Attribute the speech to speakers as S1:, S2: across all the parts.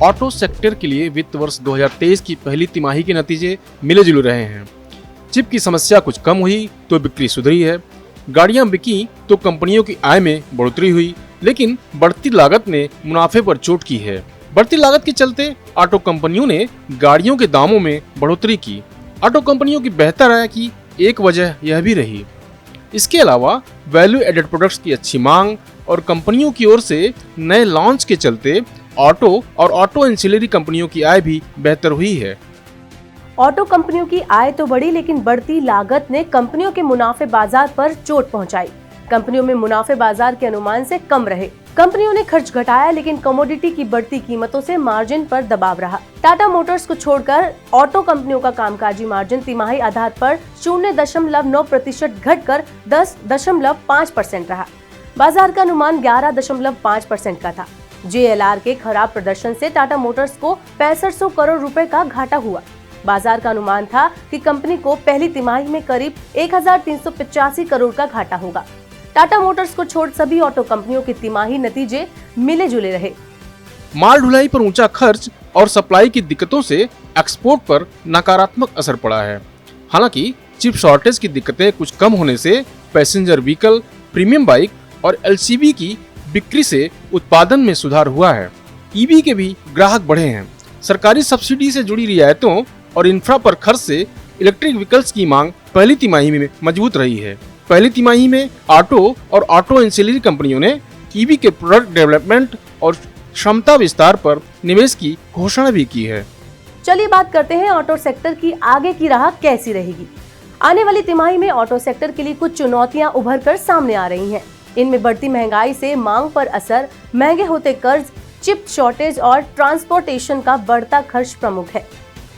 S1: Auto sector के लिए वित्त वर्ष 2023 की पहली तिमाही के नतीजे मिले जुले रहे हैं। चिप की समस्या कुछ कम हुई तो बिक्री सुधरी है। गाड़ियां बिकी तो कंपनियों की आय में बढ़ोतरी हुई, लेकिन बढ़ती लागत ने मुनाफे पर चोट की है। बढ़ती लागत के चलते ऑटो कंपनियों ने गाड़ियों के दामों में बढ़ोतरी की। ऑटो कंपनियों की बेहतर आय की एक वजह यह भी रही। इसके अलावा वैल्यू एडेड प्रोडक्ट्स की अच्छी मांग और कंपनियों की ओर से नए लॉन्च के चलते ऑटो और ऑटो एंसिलरी कंपनियों की आय भी बेहतर हुई है।
S2: ऑटो कंपनियों की आय तो बढ़ी, लेकिन बढ़ती लागत ने कंपनियों के मुनाफे बाजार पर चोट पहुंचाई। कंपनियों में मुनाफे बाजार के अनुमान से कम रहे। कंपनियों ने खर्च घटाया, लेकिन कमोडिटी की बढ़ती कीमतों से मार्जिन पर दबाव रहा। टाटा मोटर्स को छोड़कर ऑटो कंपनियों का कामकाजी मार्जिन तिमाही आधार पर 0.9% घटकर 10.5% रहा। बाजार का अनुमान 11.5% का था। JLR के खराब प्रदर्शन से टाटा मोटर्स को 6500 करोड़ रुपए का घाटा हुआ। बाजार का अनुमान था कि कंपनी को पहली तिमाही में करीब 1385 करोड़ का घाटा होगा। टाटा मोटर्स को छोड़ सभी ऑटो कंपनियों के तिमाही नतीजे मिले जुले रहे।
S1: माल ढुलाई पर ऊंचा खर्च और सप्लाई की दिक्कतों से एक्सपोर्ट पर नकारात्मक असर पड़ा है। हालांकि चिप शॉर्टेज की दिक्कतें कुछ कम होने से पैसेंजर व्हीकल, प्रीमियम बाइक और LCV की बिक्री से उत्पादन में सुधार हुआ है। EV के भी ग्राहक बढ़े हैं। सरकारी सब्सिडी से जुड़ी रियायतों और इंफ्रा पर खर्च से इलेक्ट्रिक व्हीकल्स की मांग पहली तिमाही में मजबूत रही है। पहली तिमाही में ऑटो और ऑटो एंसिलरी कंपनियों ने EV के प्रोडक्ट डेवलपमेंट और क्षमता विस्तार पर निवेश की घोषणा भी की है।
S2: चलिए बात करते हैं ऑटो सेक्टर की आगे की राह कैसी रहेगी। आने वाली तिमाही में ऑटो सेक्टर के लिए कुछ चुनौतियां उभर कर सामने आ रही हैं। इनमें बढ़ती महंगाई से मांग पर असर, महंगे होते कर्ज, चिप शॉर्टेज और ट्रांसपोर्टेशन का बढ़ता खर्च प्रमुख है।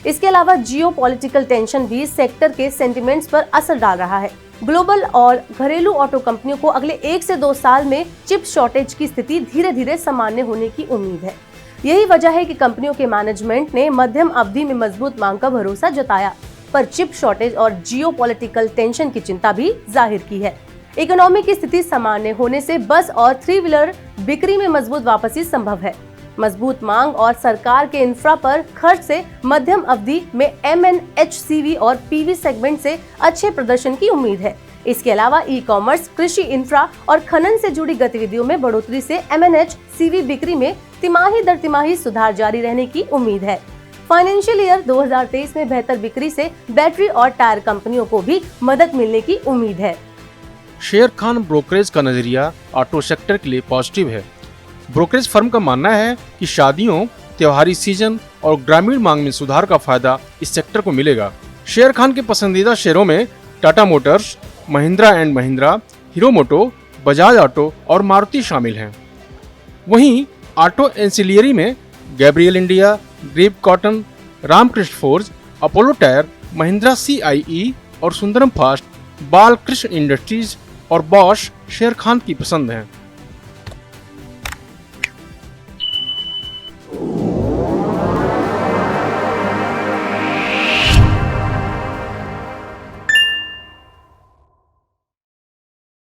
S2: इसके अलावा जियोपॉलिटिकल टेंशन भी सेक्टर के सेंटिमेंट्स पर असर डाल रहा है। ग्लोबल और घरेलू ऑटो कंपनियों को अगले 1 से 2 साल में चिप शॉर्टेज की स्थिति धीरे धीरे सामान्य होने की उम्मीद है। यही वजह है कि कंपनियों के मैनेजमेंट ने मध्यम अवधि में मजबूत मांग का भरोसा जताया, पर चिप शॉर्टेज और जियोपॉलिटिकल टेंशन की चिंता भी जाहिर की है। इकोनॉमी की स्थिति सामान्य होने से बस और 3 व्हीलर बिक्री में मजबूत वापसी संभव है। मजबूत मांग और सरकार के इंफ्रा पर खर्च से मध्यम अवधि में MNHCV और PV सेगमेंट से अच्छे प्रदर्शन की उम्मीद है। इसके अलावा ई-कॉमर्स, कृषि इंफ्रा और खनन से जुड़ी गतिविधियों में बढ़ोतरी से MNHCV बिक्री में तिमाही दर तिमाही सुधार जारी रहने की उम्मीद है। फाइनेंशियल ईयर 2023 में बेहतर बिक्री से बैटरी और टायर कंपनियों को भी मदद मिलने की उम्मीद है।
S1: शेर खान ब्रोकरेज का नजरिया ऑटो सेक्टर के लिए पॉजिटिव है। ब्रोकरेज फर्म का मानना है कि शादियों, त्योहारी सीजन और ग्रामीण मांग में सुधार का फायदा इस सेक्टर को मिलेगा। शेर खान के पसंदीदा शेयरों में Tata Motors, Mahindra and Mahindra, Hero Moto, Bajaj Auto और मारुति शामिल हैं। वहीं ऑटो एंसिलियरी में Gabriel India, Greaves Cotton, Ramkrishna Forge, Apollo Tyre, Mahindra CIE और सुंदरम फास्ट, बालकृष्ण इंडस्ट्रीज और बॉश शेर खान की पसंद हैं।